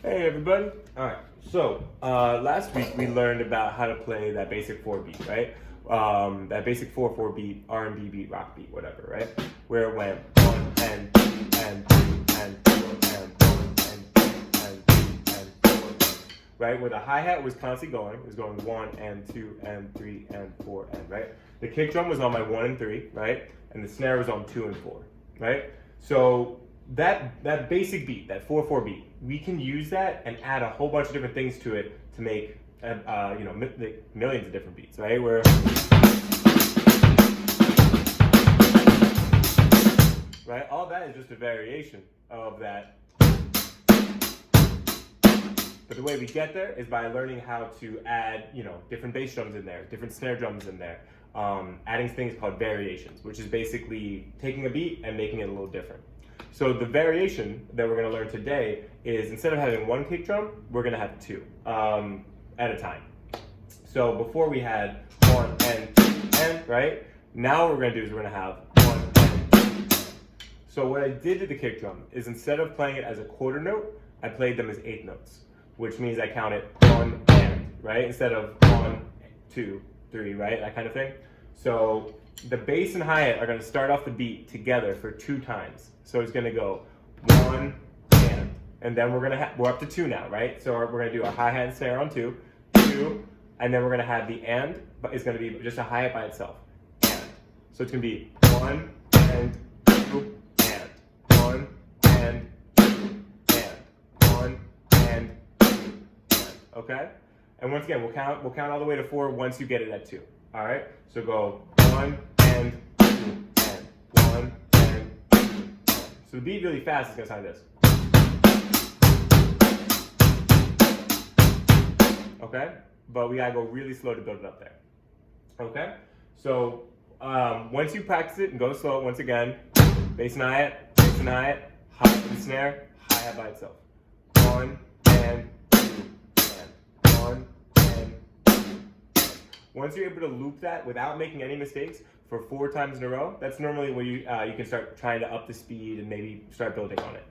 Hey everybody. All right. So last week we learned about how to play that basic 4 beat, right? That basic 4/4 beat, R&B beat, rock beat, whatever, right? Where it went 1 and 2 and 3 and 4 and 1 and 2 and 3 and 4, right? Where the hi-hat was constantly going. It was going 1 and 2 and 3 and 4 and, right? The kick drum was on my 1 and 3, right? And the snare was on 2 and 4, right? So that basic beat, that 4/4 beat, we can use that and add a whole bunch of different things to it to make millions of different beats, right? Where right, all that is just a variation of that. But the way we get there is by learning how to add, different bass drums in there, different snare drums in there, adding things called variations, which is basically taking a beat and making it a little different. So the variation that we're going to learn today is instead of having one kick drum, we're going to have two at a time. So before we had 1 and 2 and, right? Now what we're going to do is we're going to have 1 and 2 and. So what I did to the kick drum is instead of playing it as a quarter note, I played them as eighth notes, which means I counted 1 and, right? Instead of 1, 2, 3, right? That kind of thing. So the bass and hi-hat are going to start off the beat together for 2 times. So it's going to go 1 and then we're up to 2 now, right? So we're going to do a hi-hat and snare on 2, 2, and then we're going to have the and, but it's going to be just a hi-hat by itself. And. So it's going to be 1 and 2 and 1 and 2 and 1 and 2 and. Okay? And once again, we'll count all the way to 4 once you get it at 2. All right? So go 1 and 2 and 1 and 2 and. So the beat really fast is going to sound like this. Okay? But we got to go really slow to build it up there. Okay? So once you practice it and go slow, once again, bass and hi-hat, hi-hat and snare, hi-hat by itself. 1 and 2 and 1 and 2 and. Once you're able to loop that without making any mistakes for 4 times in a row, that's normally where you can start trying to up the speed and maybe start building on it.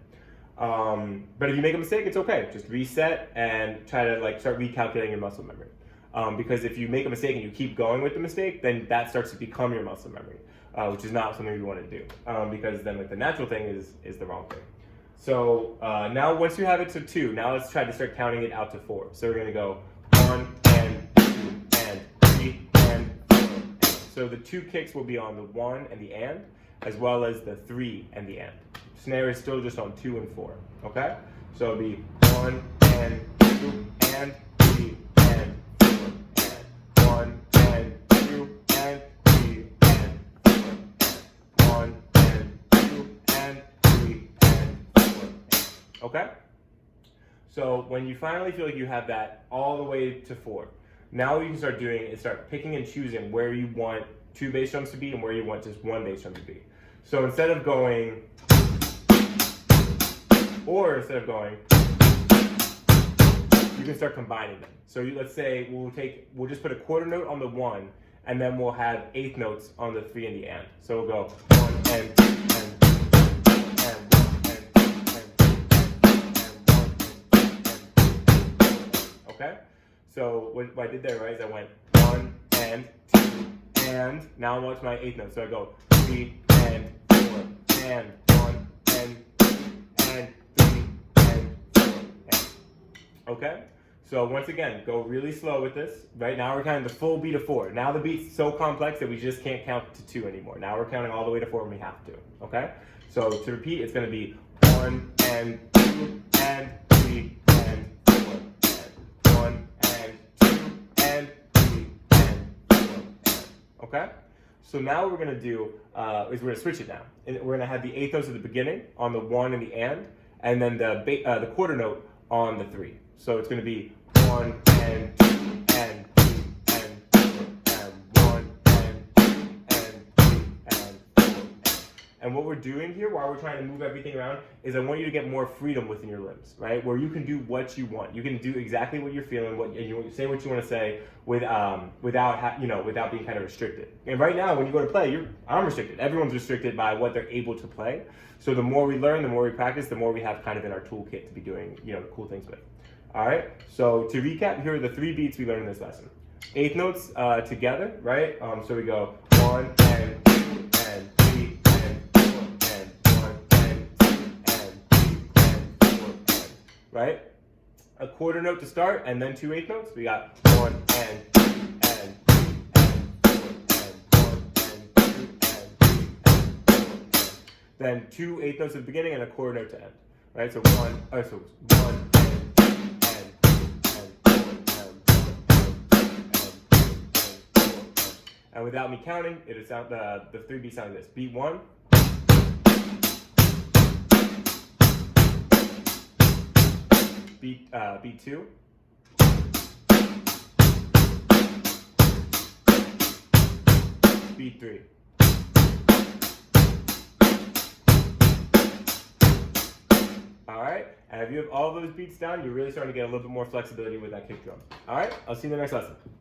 But if you make a mistake, it's okay. Just reset and try to start recalculating your muscle memory. Because if you make a mistake and you keep going with the mistake, then that starts to become your muscle memory, which is not something we want to do. Because then the natural thing is the wrong thing. So now once you have it to 2, now let's try to start counting it out to 4. So we're going to go 1 and 2 and 3 and 4 and. So the 2 kicks will be on the 1 and the and, as well as the 3 and the and. Snare is still just on 2 and 4, okay? So it'll be 1 and 2 and 3 and 4 and 1 and 2 and 3 and 4 and 1 and 2 and 3 and 4 and. Okay? So when you finally feel like you have that all the way to 4, now what you can start doing is start picking and choosing where you want 2 bass drums to be and where you want just 1 bass drum to be. So instead of going, you can start combining them. So let's say we'll just put a quarter note on the 1, and then we'll have eighth notes on the 3 and the and. So we'll go 1 and 2 and 1 and 2 and. Okay? So what I did there, right, is I went 1 and 2 and, now I'm on to my eighth note. So I go 3 and 4 and 1 and 2 and 3 and 4 and. Okay? So once again, go really slow with this. Right now we're counting the full beat of 4. Now the beat's so complex that we just can't count to 2 anymore. Now we're counting all the way to 4 when we have to. Okay? So to repeat, it's going to be 1 and 2 and 3 and 4 and 1 and 2 and 3 and 4 and. Okay? So now what we're going to do is we're going to switch it now. And we're going to have the eighth notes at the beginning on the 1 and the and then the quarter note on the 3. So it's going to be 1 and 2 and 3 and 4 and 1 and 2 and 3 and 4 And what we're doing here while we're trying to move everything around is I want you to get more freedom within your limbs, right? Where you can do what you want. You can do exactly what you're feeling, and you say what you want to say without being kind of restricted. And right now, when you go to play, I'm restricted. Everyone's restricted by what they're able to play. So the more we learn, the more we practice, the more we have kind of in our toolkit to be doing, cool things with. All right. So to recap, here are the 3 beats we learned in this lesson. Eighth notes together, right? So we go 1 and 2 and 3 and 4 and 1 and 2 and 3 and 4 and, right? A quarter note to start and then 2 eighth notes. We got 1 and 2 and 3 and 4 and 1 and 2 and 3 and 4 and. Then 2 eighth notes at the beginning and a quarter note to end, right? So 1 and 2 and 3 and 4 and. And without me counting, it'll sound the 3 beats sound like this. Beat 1. Beat 2. Beat 3. All right, and if you have all those beats down, you're really starting to get a little bit more flexibility with that kick drum. All right, I'll see you in the next lesson.